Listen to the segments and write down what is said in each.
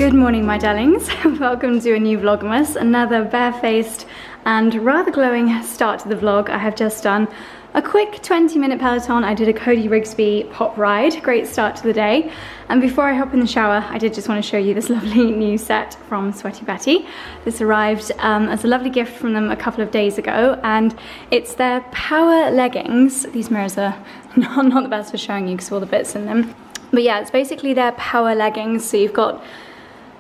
Good morning, my darlings. Welcome to a new Vlogmas, another barefaced and rather glowing start to the vlog. I have just done a quick 20-minute Peloton. I did a Cody Rigsby pop ride. Great start to the day. And before I hop in the shower, I did just want to show you this lovely new set from Sweaty Betty. This arrived as a lovely gift from them a couple of days ago, and it's their power leggings. These mirrors are not the best for showing you because of all the bits in them. But yeah, it's basically their power leggings. So you've got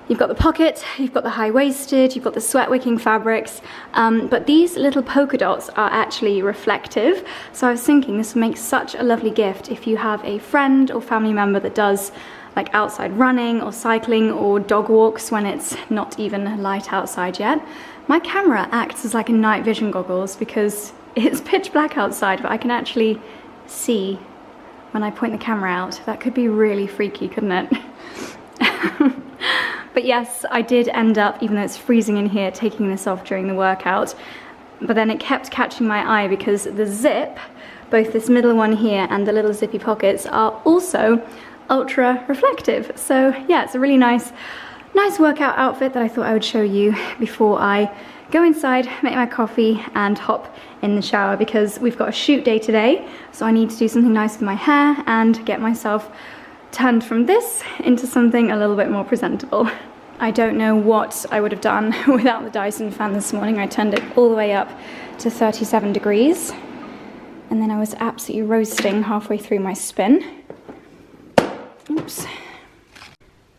the pocket, you've got the high-waisted, you've got the sweat-wicking fabrics, but these little polka dots are actually reflective. So I was thinking this would make such a lovely gift if you have a friend or family member that does like outside running or cycling or dog walks when it's not even light outside yet. My camera acts as like a night vision goggles because it's pitch black outside, but I can actually see when I point the camera out. That could be really freaky, couldn't it? But yes, I did end up, even though it's freezing in here, taking this off during the workout. But then it kept catching my eye because the zip, both this middle one here and the little zippy pockets, are also ultra reflective. So yeah, it's a really nice workout outfit that I thought I would show you before I go inside, make my coffee and hop in the shower, because we've got a shoot day today. So I need to do something nice with my hair and get myself turned from this into something a little bit more presentable. I don't know what I would have done without the Dyson fan this morning. I turned it all the way up to 37 degrees and then I was absolutely roasting halfway through my spin. Oops.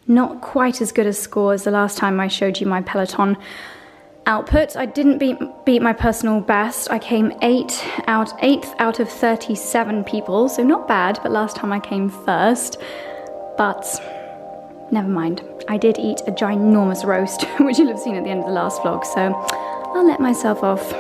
Not quite as good a score as the last time I showed you my Peloton output. I didn't beat my personal best. I came 8th out of 37 people, so not bad, but last time I came first. But never mind. I did eat a ginormous roast, which you'll have seen at the end of the last vlog, so I'll let myself off.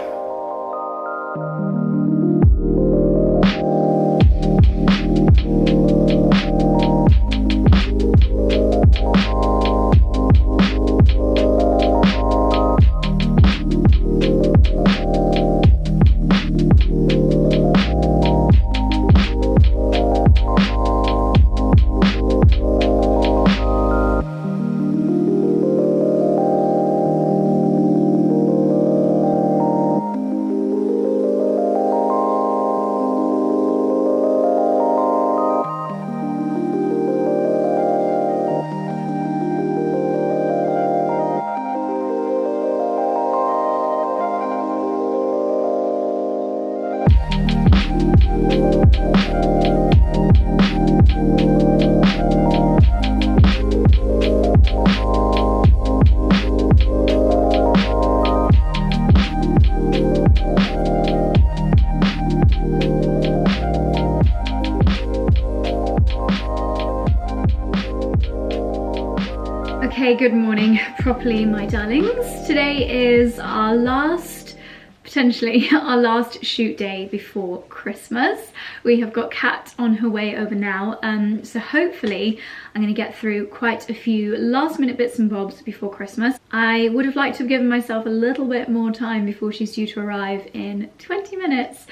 Okay, good morning properly, my darlings. Today is our last, potentially our last shoot day before Christmas. We have got Kat on her way over now, so hopefully I'm going to get through quite a few last minute bits and bobs before Christmas. I would have liked to have given myself a little bit more time before she's due to arrive in 20 minutes.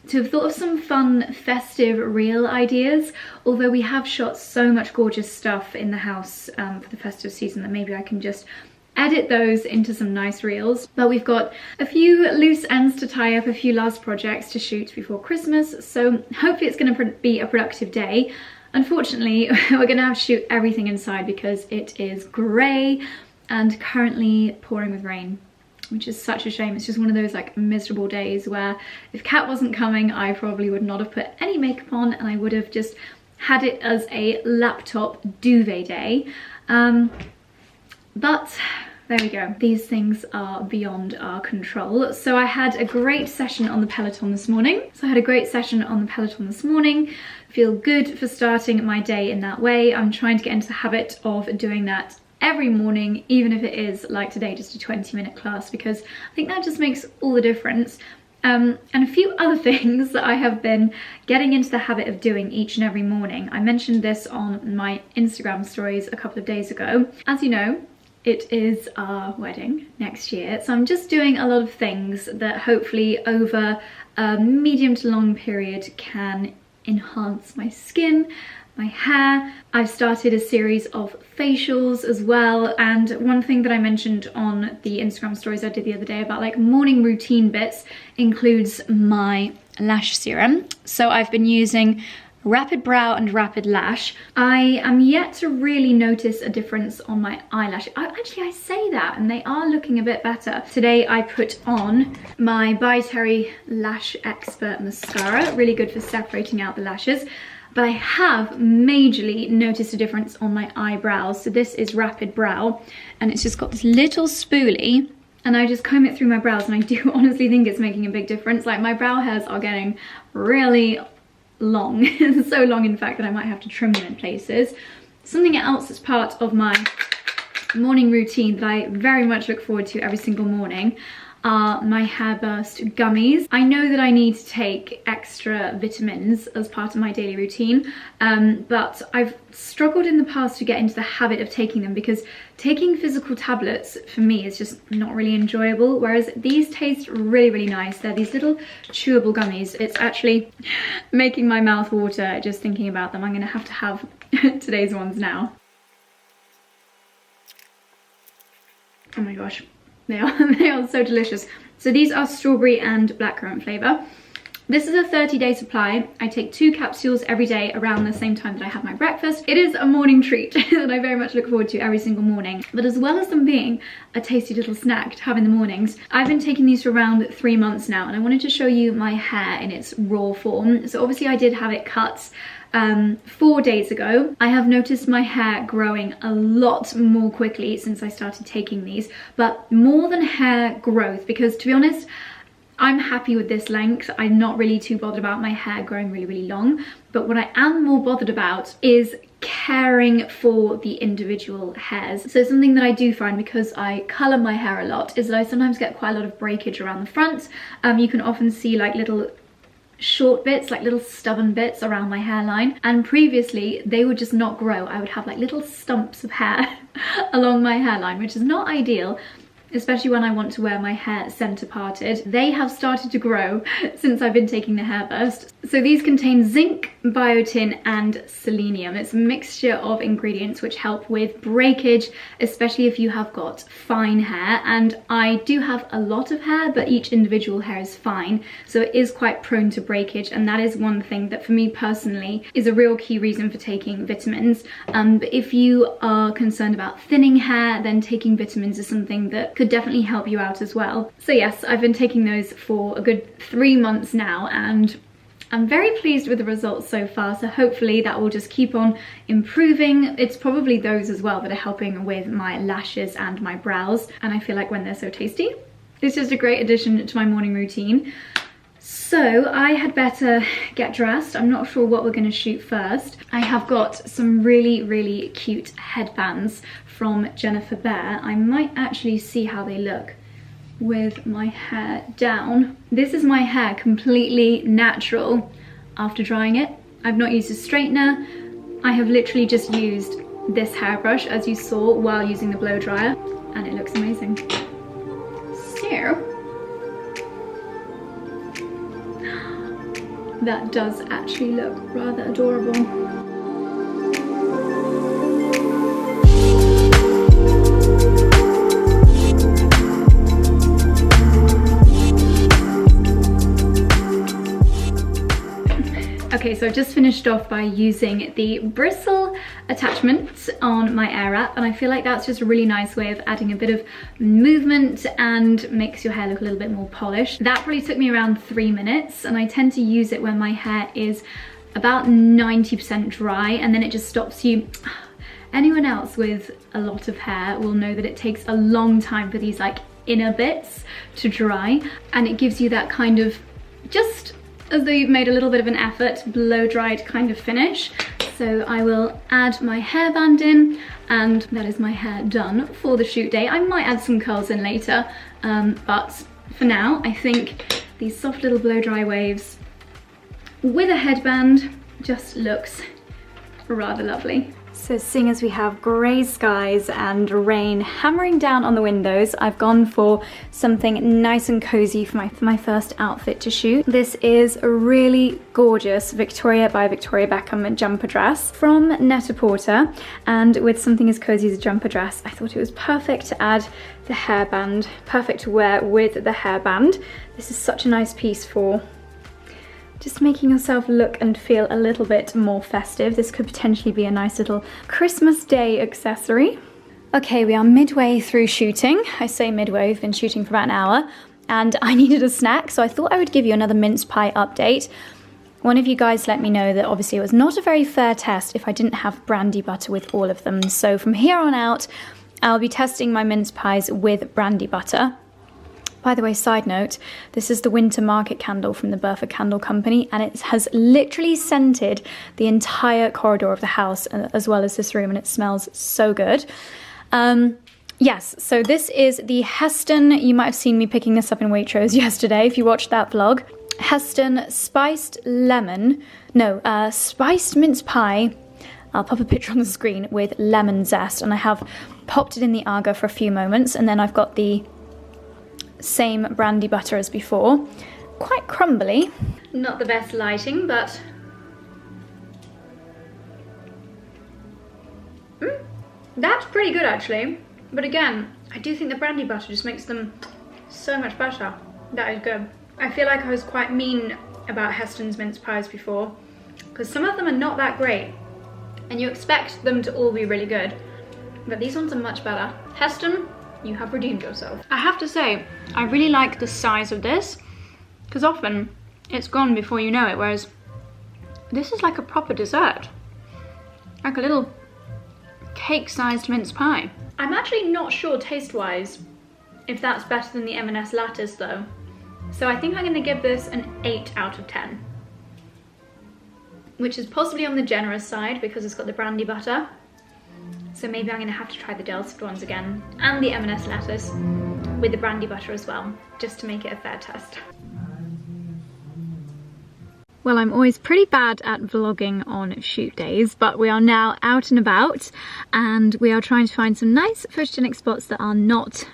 To have thought of some fun festive reel ideas, although we have shot so much gorgeous stuff in the house for the festive season that maybe I can just edit those into some nice reels. But we've got a few loose ends to tie up, a few last projects to shoot before Christmas, so hopefully it's going to be a productive day. Unfortunately, we're going to have to shoot everything inside because it is grey and currently pouring with rain, which is such a shame. It's just one of those like miserable days where if Kat wasn't coming, I probably would not have put any makeup on and I would have just had it as a laptop duvet day. But there we go. These things are beyond our control. So I had a great session on the Peloton this morning. Feel good for starting my day in that way. I'm trying to get into the habit of doing that every morning, even if it is like today, just a 20-minute class, because I think that just makes all the difference. And a few other things that I have been getting into the habit of doing each and every morning. I mentioned this on my Instagram stories a couple of days ago. As you know, it is our wedding next year, so I'm just doing a lot of things that hopefully over a medium to long period can enhance my skin my hair. I've started a series of facials as well, and one thing that I mentioned on the Instagram stories I did the other day about like morning routine bits includes my lash serum. So I've been using Rapid Brow and Rapid Lash. I am yet to really notice a difference on my eyelashes. Actually, I say that and they are looking a bit better. Today I put on my By Terry Lash Expert Mascara, really good for separating out the lashes. But I have majorly noticed a difference on my eyebrows. So this is Rapid Brow, and it's just got this little spoolie, and I just comb it through my brows, and I do honestly think it's making a big difference. Like, my brow hairs are getting really long, so long in fact that I might have to trim them in places. Something else that's part of my morning routine that I very much look forward to every single morning are my Hairburst gummies. I know that I need to take extra vitamins as part of my daily routine, but I've struggled in the past to get into the habit of taking them because taking physical tablets for me is just not really enjoyable, whereas these taste really, really nice. They're these little chewable gummies. It's actually making my mouth water just thinking about them. I'm gonna have to have today's ones now. Oh my gosh. They are so delicious. So these are strawberry and blackcurrant flavour. This is a 30-day supply. I take 2 capsules every day around the same time that I have my breakfast. It is a morning treat that I very much look forward to every single morning. But as well as them being a tasty little snack to have in the mornings, I've been taking these for around 3 months now, and I wanted to show you my hair in its raw form. So obviously I did have it cut 4 days ago. I have noticed my hair growing a lot more quickly since I started taking these, but more than hair growth, because to be honest, I'm happy with this length. I'm not really too bothered about my hair growing really, really long, but what I am more bothered about is caring for the individual hairs. So something that I do find, because I colour my hair a lot, is that I sometimes get quite a lot of breakage around the front. You can often see like little short bits, like little stubborn bits around my hairline, and previously they would just not grow. I would have like little stumps of hair along my hairline, which is not ideal, especially when I want to wear my hair centre parted. They have started to grow since I've been taking the Hairburst. So these contain zinc, biotin and selenium. It's a mixture of ingredients which help with breakage, especially if you have got fine hair. And I do have a lot of hair, but each individual hair is fine, so it is quite prone to breakage, and that is one thing that for me personally is a real key reason for taking vitamins. But if you are concerned about thinning hair, then taking vitamins is something that could definitely help you out as well. So yes, I've been taking those for a good 3 months now, and I'm very pleased with the results so far, so hopefully that will just keep on improving. It's probably those as well that are helping with my lashes and my brows, and I feel like when they're so tasty, it's just a great addition to my morning routine. So I had better get dressed. I'm not sure what we're going to shoot first. I have got some really, really cute headbands from Jennifer Behr. I might actually see how they look with my hair down. This is my hair completely natural after drying it. I've not used a straightener. I have literally just used this hairbrush, as you saw, while using the blow dryer, and it looks amazing. So that does actually look rather adorable. Okay, so I've just finished off by using the bristle attachment on my air wrap, and I feel like that's just a really nice way of adding a bit of movement and makes your hair look a little bit more polished. That probably took me around 3 minutes, and I tend to use it when my hair is about 90% dry, and then it just stops you. Anyone else with a lot of hair will know that it takes a long time for these like inner bits to dry, and it gives you that kind of just as though you've made a little bit of an effort, blow dried kind of finish. So I will add my hairband in, and that is my hair done for the shoot day. I might add some curls in later, but for now I think these soft little blow dry waves with a headband just looks rather lovely. So seeing as we have grey skies and rain hammering down on the windows, I've gone for something nice and cozy for my first outfit to shoot. This is a really gorgeous Victoria by Victoria Beckham jumper dress from Net-a-Porter, and with something as cozy as a jumper dress, I thought it was perfect to add the hairband, perfect to wear with the hairband. This is such a nice piece for just making yourself look and feel a little bit more festive. This could potentially be a nice little Christmas Day accessory. Okay, we are midway through shooting. I say midway, we've been shooting for about an hour, and I needed a snack, so I thought I would give you another mince pie update. One of you guys let me know that obviously it was not a very fair test if I didn't have brandy butter with all of them. So from here on out, I'll be testing my mince pies with brandy butter. By the way, side note, this is the winter market candle from the Burford Candle Company, and it has literally scented the entire corridor of the house as well as this room, and it smells so good. Yes, so this is the Heston. You might have seen me picking this up in Waitrose yesterday if you watched that vlog. Heston spiced mince pie. I'll pop a picture on the screen with lemon zest, and I have popped it in the Aga for a few moments, and then I've got the same brandy butter as before. Quite crumbly. Not the best lighting, but that's pretty good actually. But again, I do think the brandy butter just makes them so much better. That is good. I feel like I was quite mean about Heston's mince pies before, because some of them are not that great, and you expect them to all be really good, but these ones are much better. Heston, you have redeemed yourself. I have to say, I really like the size of this, because often it's gone before you know it, whereas this is like a proper dessert. Like a little cake-sized mince pie. I'm actually not sure taste-wise if that's better than the M&S Lattice though. So I think I'm gonna give this an 8 out of 10. Which is possibly on the generous side because it's got the brandy butter. So maybe I'm going to have to try the Delft ones again, and the M&S Lattice with the brandy butter as well, just to make it a fair test. Well, I'm always pretty bad at vlogging on shoot days, but we are now out and about, and we are trying to find some nice photogenic spots that are not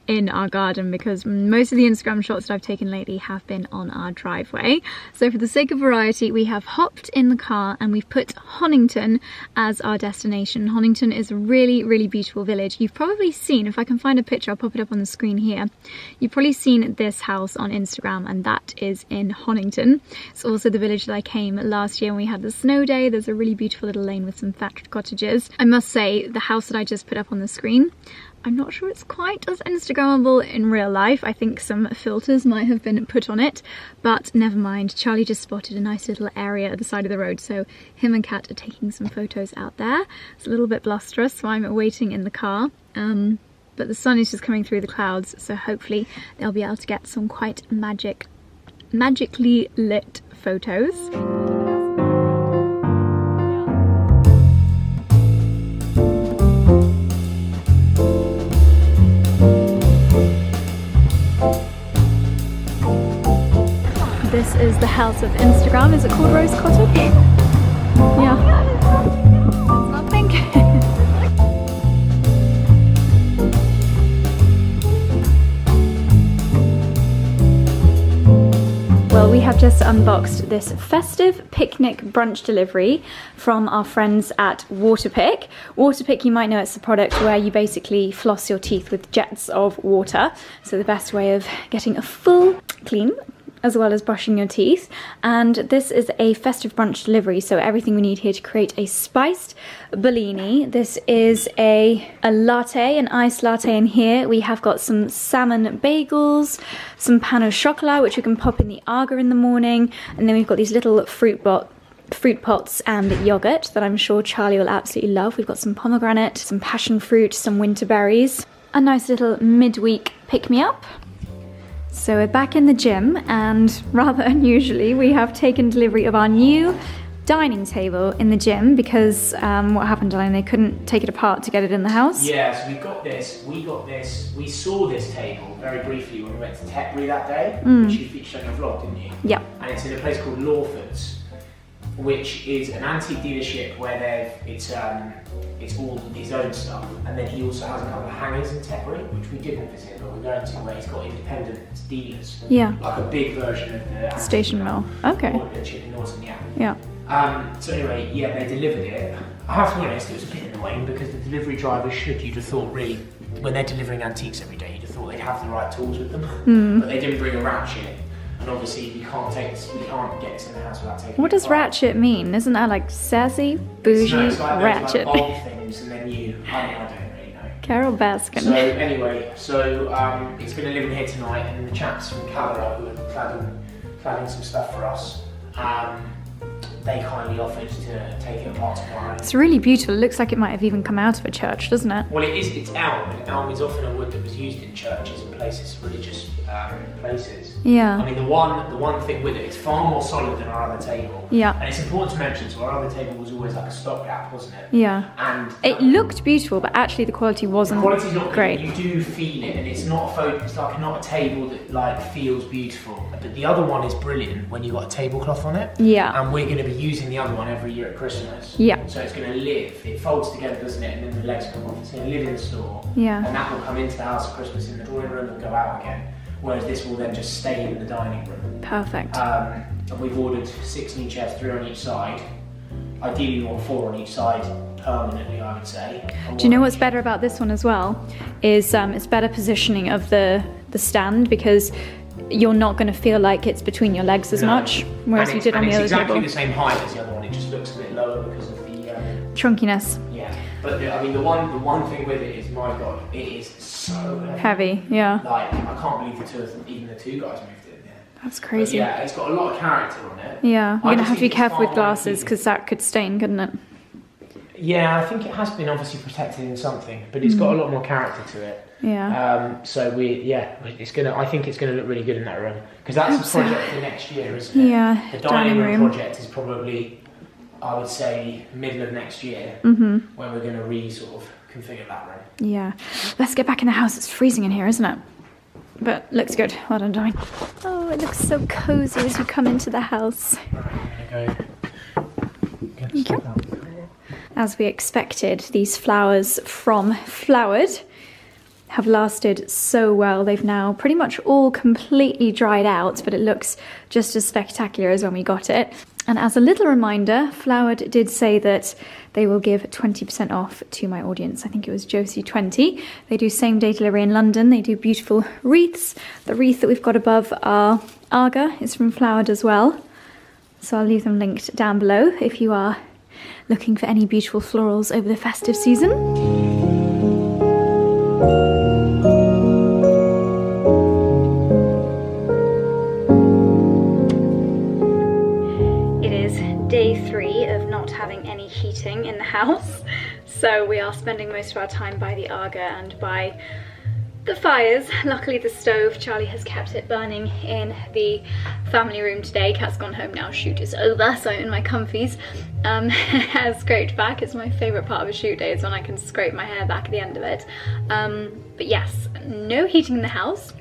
in our garden, because most of the Instagram shots that I've taken lately have been on our driveway. So for the sake of variety, we have hopped in the car and we've put Honington as our destination. Honington is a really, really beautiful village. You've probably seen, if I can find a picture, I'll pop it up on the screen here. You've probably seen this house on Instagram, and that is in Honington. It's also the village that I came last year when we had the snow day. There's a really beautiful little lane with some thatched cottages. I must say, the house that I just put up on the screen, I'm not sure it's quite as Instagrammable in real life. I think some filters might have been put on it, but never mind. Charlie just spotted a nice little area at the side of the road, so him and Kat are taking some photos out there. It's a little bit blusterous, so I'm waiting in the car. But the sun is just coming through the clouds, so hopefully they'll be able to get some quite magically lit photos. This is the house of Instagram. Is it called Rose Cottage? Yeah. It's not pink. Well, we have just unboxed this festive picnic brunch delivery from our friends at Waterpik. Waterpik, you might know, it's the product where you basically floss your teeth with jets of water. So the best way of getting a full clean, as well as brushing your teeth. And this is a festive brunch delivery, so everything we need here to create a spiced Bellini. This is a latte, an iced latte in here. We have got some salmon bagels, some pain au chocolat, which we can pop in the Aga in the morning, and then we've got these little fruit pots and yogurt that I'm sure Charlie will absolutely love. We've got some pomegranate, some passion fruit, some winter berries, a nice little midweek pick-me-up. So we're back in the gym, and rather unusually we have taken delivery of our new dining table in the gym because what happened, Dylan? They couldn't take it apart to get it in the house? Yeah, so we saw this table very briefly when we went to Tetbury that day, which you featured on your vlog, didn't you? Yeah. And it's in a place called Lawford's. which is an antique dealership where it's all his own stuff, and then he also has a couple of hangars in Tetbury, which we didn't visit, but we're going to, where he's got independent dealers. Yeah. Like a big version of the Station Mill. Okay. Chicken Norton, yeah. Yeah. So anyway, yeah, they delivered it. I have to be honest, it was a bit annoying because the delivery drivers you'd have thought really, when they're delivering antiques every day, you'd have thought they'd have the right tools with them, but they didn't bring a ratchet. And obviously we can't get this in the house without taking. What does ratchet mean? Isn't that like sassy, bougie, no, it's like ratchet? Like bold things, and then I don't really know. Carol Baskin. So anyway, it's going to live in here tonight, and the chaps from Calera who are cladding some stuff for us, they kindly offered to take it apart tomorrow. It's really beautiful. It looks like it might have even come out of a church, doesn't it? Well, it's elm, and elm is often a wood that was used in churches and places, religious places. Yeah. I mean, the one thing with it, it's far more solid than our other table. Yeah. And it's important to mention, so our other table was always like a stopgap, wasn't it? Yeah. And it looked beautiful, but actually the quality wasn't quality's not great. Good. You do feel it, and it's not it's like not a table that like feels beautiful. But the other one is brilliant when you've got a tablecloth on it. Yeah. And we're going to be using the other one every year at Christmas. Yeah. So it's going to live. It folds together, doesn't it? And then the legs come off. It's going to live in the store. Yeah. And that will come into the house at Christmas in the drawing room and go out again. Whereas this will then just stay in the dining room. Perfect. And we've ordered 6 new chairs, 3 on each side. Ideally, we want 4 on each side permanently, I would say. Do you know what's better about this one as well? Is it's better positioning of the stand, because you're not going to feel like it's between your legs as much, whereas you did on the other table. It's exactly the same height as the other one. It just looks a bit lower because of the chunkiness. Yeah, but I mean the one thing with it is, my God, it is so heavy. Yeah. Like I can't believe the two of them, even the 2 guys moved in. Yeah. That's crazy. But yeah, it's got a lot of character on it. Yeah, you're gonna have to be careful with glasses because that could stain, couldn't it? Yeah, I think it has been obviously protected in something, but it's got a lot more character to it. Yeah. So I think it's gonna look really good in that room, because that's the project for next year, isn't it? Yeah. The dining room project is probably, I would say, middle of next year, when we're gonna sort of configure that room. Yeah. Let's get back in the house. It's freezing in here, isn't it? But looks good. Well done, darling. Oh, it looks so cozy as you come into the house. Right, I'm gonna go get stuff out. As we expected, these flowers from Flowered have lasted so well. They've now pretty much all completely dried out, but it looks just as spectacular as when we got it. And as a little reminder, Flowered did say that they will give 20% off to my audience. I think it was Josie20. They do same day delivery in London. They do beautiful wreaths. The wreath that we've got above our Arga is from Flowered as well. So I'll leave them linked down below if you are looking for any beautiful florals over the festive season. It is day 3 of not having any heating in the house, so we are spending most of our time by the Arga and by the fires. Luckily the stove, Charlie has kept it burning in the family room today. Kat's gone home now, shoot is over, so I'm in my comfies. Hair scraped back. It's my favourite part of a shoot day, is when I can scrape my hair back at the end of it. But yes, no heating in the house.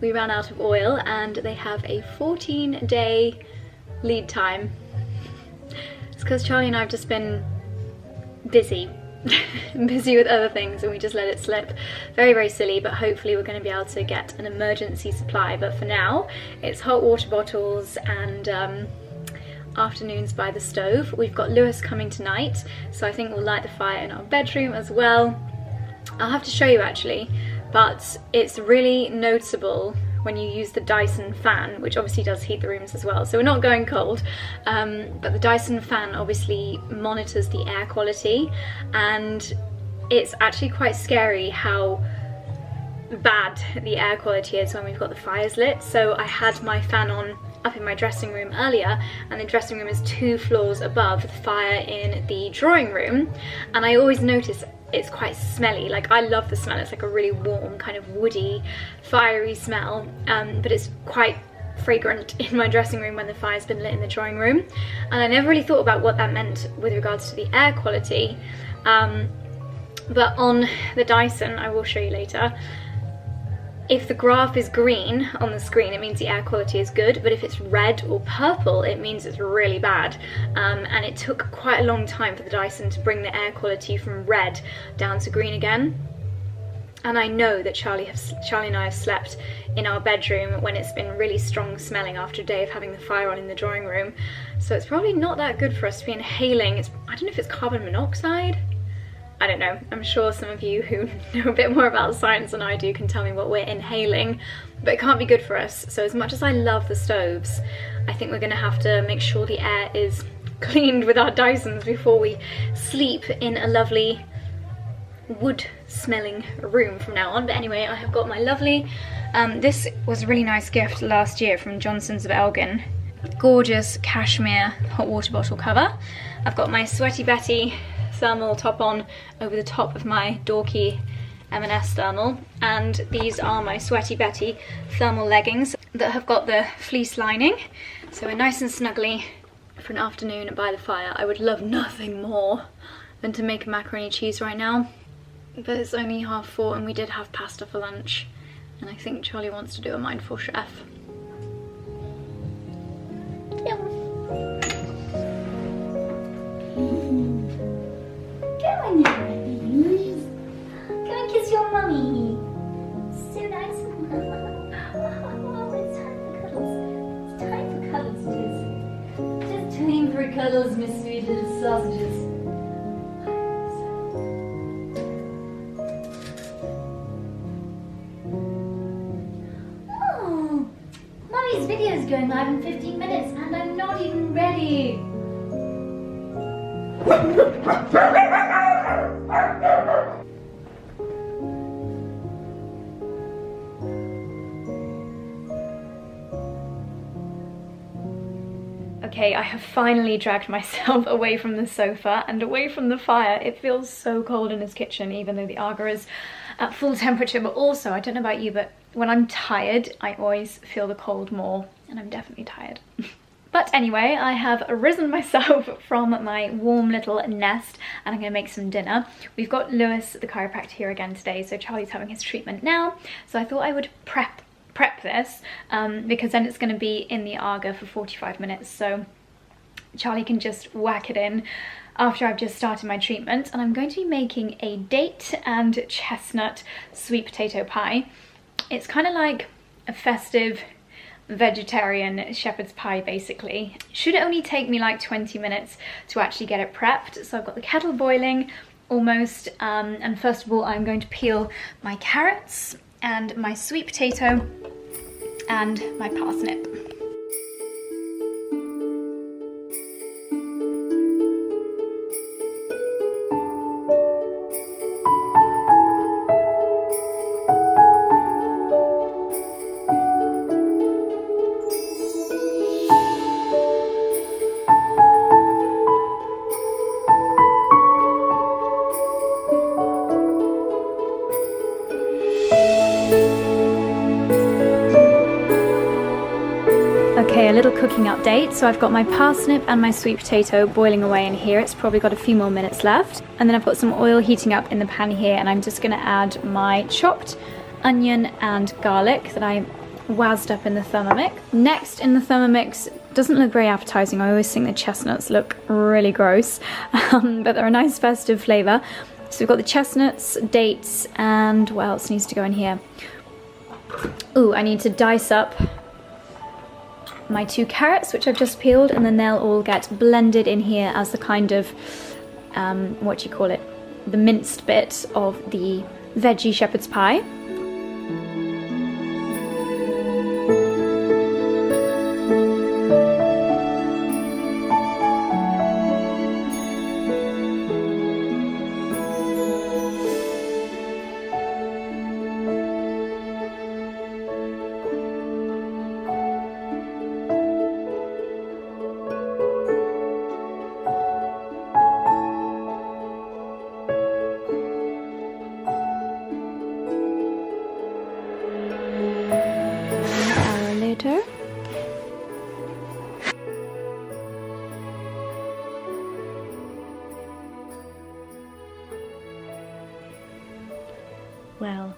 We ran out of oil and they have a 14-day lead time. It's because Charlie and I have just been busy with other things, and we just let it slip. Very, very silly, but hopefully we're going to be able to get an emergency supply. But for now, it's hot water bottles and afternoons by the stove. We've got Lewis coming tonight, so I think we'll light the fire in our bedroom as well. I'll have to show you actually, but it's really noticeable when you use the Dyson fan, which obviously does heat the rooms as well, so we're not going cold, but the Dyson fan obviously monitors the air quality, and it's actually quite scary how bad the air quality is when we've got the fires lit. So I had my fan on up in my dressing room earlier, and the dressing room is 2 floors above the fire in the drawing room, and I always notice it's quite smelly. Like, I love the smell. It's like a really warm, kind of woody, fiery smell, but it's quite fragrant in my dressing room when the fire's been lit in the drawing room. And I never really thought about what that meant with regards to the air quality. But on the Dyson, I will show you later, If the graph is green on the screen, it means the air quality is good, but if it's red or purple, it means it's really bad. And it took quite a long time for the Dyson to bring the air quality from red down to green again. And I know that Charlie and I have slept in our bedroom when it's been really strong smelling after a day of having the fire on in the drawing room. So it's probably not that good for us to be inhaling. I don't know if it's carbon monoxide. I don't know. I'm sure some of you who know a bit more about science than I do can tell me what we're inhaling, but it can't be good for us. So as much as I love the stoves, I think we're gonna have to make sure the air is cleaned with our Dysons before we sleep in a lovely wood smelling room from now on. But anyway, I have got my lovely, this was a really nice gift last year from Johnson's of Elgin. Gorgeous cashmere hot water bottle cover. I've got my Sweaty Betty thermal top on over the top of my dorky M&S thermal, and these are my Sweaty Betty thermal leggings that have got the fleece lining, so we're nice and snuggly for an afternoon by the fire. I would love nothing more than to make a macaroni cheese right now, but it's only 4:30 and we did have pasta for lunch, and I think Charlie wants to do a mindful chef. Go on now, babies. Go and kiss your mummy. So nice. Oh, it's time for cuddles. It's time for cuddles, it is. Just time for cuddles, Miss Sweet Little Sausages. Oh, Mummy's video is going live in 15 minutes and I'm not even ready. Okay, I have finally dragged myself away from the sofa and away from the fire. It feels so cold in this kitchen, even though the Aga is at full temperature. But also, I don't know about you, but when I'm tired, I always feel the cold more, and I'm definitely tired. But anyway, I have risen myself from my warm little nest and I'm gonna make some dinner. We've got Lewis, the chiropractor, here again today, so Charlie's having his treatment now. So I thought I would prep this because then it's gonna be in the Aga for 45 minutes. So Charlie can just whack it in after I've just started my treatment. And I'm going to be making a date and chestnut sweet potato pie. It's kind of like a festive vegetarian shepherd's pie, basically. Should only take me like 20 minutes to actually get it prepped. So I've got the kettle boiling almost, and first of all I'm going to peel my carrots and my sweet potato and my parsnip. Okay, a little cooking update. So I've got my parsnip and my sweet potato boiling away in here. It's probably got a few more minutes left. And then I've got some oil heating up in the pan here, and I'm just gonna add my chopped onion and garlic that I wazzed up in the Thermomix. Next in the Thermomix, doesn't look very appetizing. I always think the chestnuts look really gross, but they're a nice festive flavor. So we've got the chestnuts, dates, and what else needs to go in here? Ooh, I need to dice up my 2 carrots, which I've just peeled, and then they'll all get blended in here as the kind of, what do you call it? The minced bit of the veggie shepherd's pie. Well,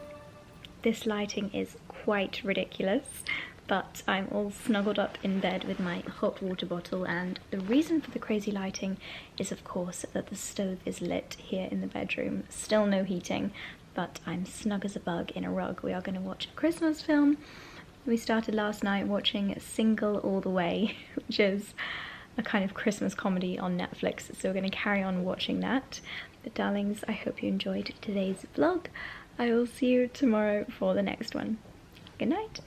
This lighting is quite ridiculous, but I'm all snuggled up in bed with my hot water bottle, and the reason for the crazy lighting is of course that the stove is lit here in the bedroom. Still no heating, but I'm snug as a bug in a rug. We are going to watch a Christmas film. We started last night watching Single All the Way, which is a kind of Christmas comedy on Netflix, so we're going to carry on watching that. But darlings, I hope you enjoyed today's vlog. I will see you tomorrow for the next one. Good night.